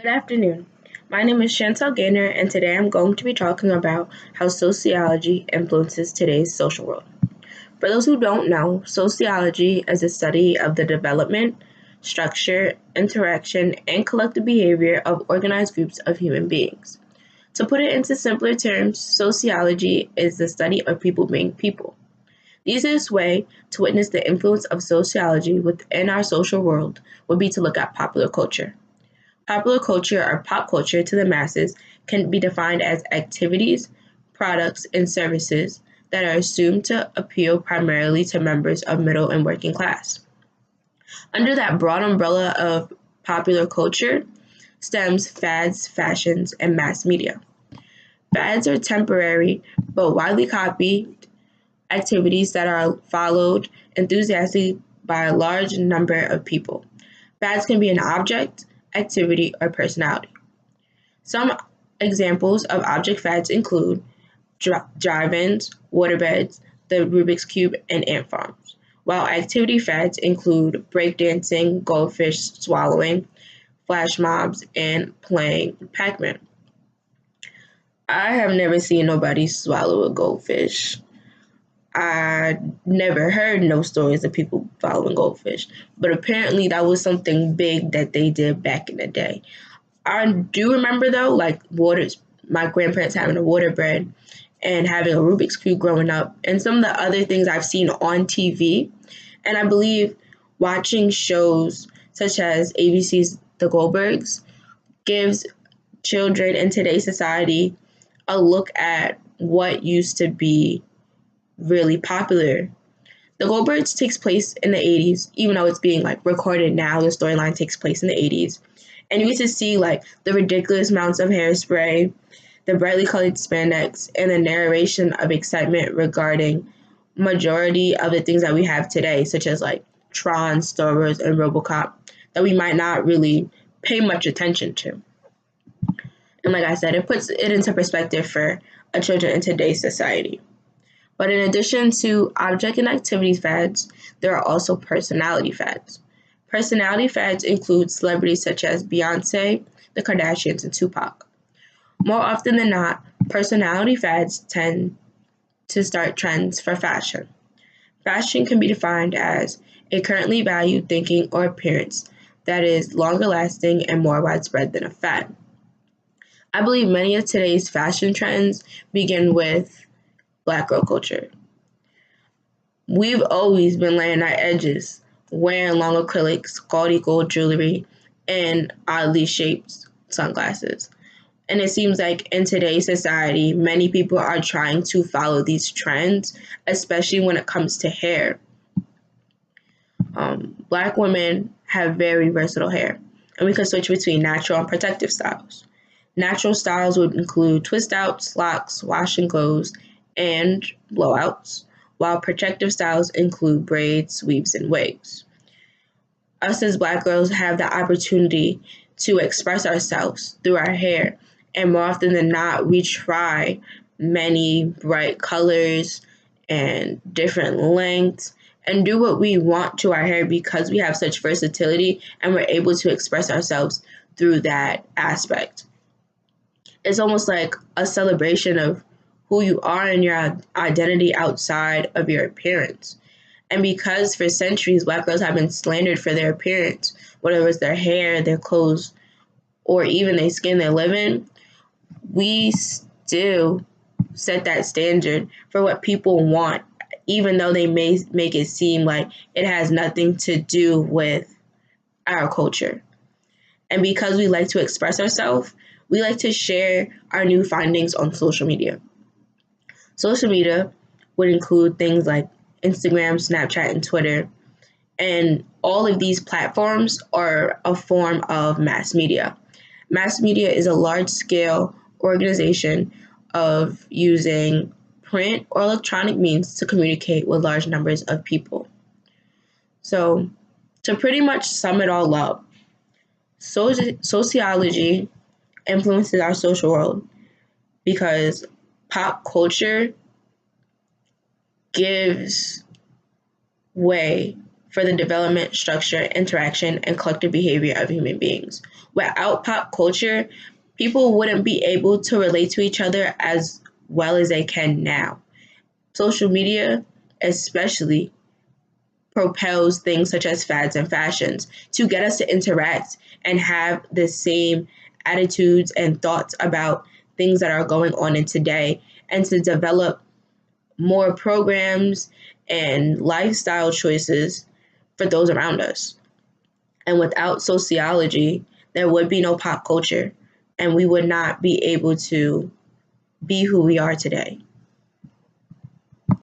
Good afternoon. My name is Chantal Gaynor, and today I'm going to be talking about how sociology influences today's social world. For those who don't know, sociology is a study of the development, structure, interaction, and collective behavior of organized groups of human beings. To put it into simpler terms, sociology is the study of people being people. The easiest way to witness the influence of sociology within our social world would be to look at popular culture. Popular culture or pop culture to the masses can be defined as activities, products, and services that are assumed to appeal primarily to members of middle and working class. Under that broad umbrella of popular culture stems fads, fashions, and mass media. Fads are temporary but widely copied activities that are followed enthusiastically by a large number of people. Fads can be an object, activity, or personality. Some examples of object fads include drive-ins, waterbeds, the Rubik's Cube, and ant farms, while activity fads include breakdancing, goldfish swallowing, flash mobs, and playing Pac-Man. I have never seen nobody swallow a goldfish. I never heard no stories of people following goldfish, but apparently that was something big that they did back in the day. I do remember though, like my grandparents having a water bread and having a Rubik's Cube growing up, and some of the other things I've seen on TV. And I believe watching shows such as ABC's The Goldbergs gives children in today's society a look at what used to be really popular. The Goldbergs takes place in the 80s, even though it's being like recorded now, the storyline takes place in the 80s. And you get to see like the ridiculous amounts of hairspray, the brightly colored spandex, and the narration of excitement regarding majority of the things that we have today, such as like Tron, Star Wars, and RoboCop, that we might not really pay much attention to. And like I said, it puts it into perspective for a children in today's society. But in addition to object and activity fads, there are also personality fads. Personality fads include celebrities such as Beyonce, the Kardashians, and Tupac. More often than not, personality fads tend to start trends for fashion. Fashion can be defined as a currently valued thinking or appearance that is longer lasting and more widespread than a fad. I believe many of today's fashion trends begin with Black girl culture. We've always been laying our edges, wearing long acrylics, gaudy gold jewelry, and oddly shaped sunglasses. And it seems like in today's society, many people are trying to follow these trends, especially when it comes to hair. Black women have very versatile hair, and we can switch between natural and protective styles. Natural styles would include twist outs, locks, wash and goes, and blowouts, while protective styles include braids, weaves, and wigs. Us as Black girls have the opportunity to express ourselves through our hair, and more often than not, we try many bright colors and different lengths and do what we want to our hair because we have such versatility and we're able to express ourselves through that aspect. It's almost like a celebration of who you are and your identity outside of your appearance. And because for centuries, Black girls have been slandered for their appearance, whether it's their hair, their clothes, or even their skin they live in, we still set that standard for what people want, even though they may make it seem like it has nothing to do with our culture. And because we like to express ourselves, we like to share our new findings on social media. Social media would include things like Instagram, Snapchat, and Twitter. And all of these platforms are a form of mass media. Mass media is a large-scale organization of using print or electronic means to communicate with large numbers of people. So, to pretty much sum it all up, sociology influences our social world because pop culture gives way for the development, structure, interaction, and collective behavior of human beings. Without pop culture, people wouldn't be able to relate to each other as well as they can now. Social media, especially, propels things such as fads and fashions to get us to interact and have the same attitudes and thoughts about things that are going on in today, and to develop more programs and lifestyle choices for those around us. And without sociology, there would be no pop culture, and we would not be able to be who we are today.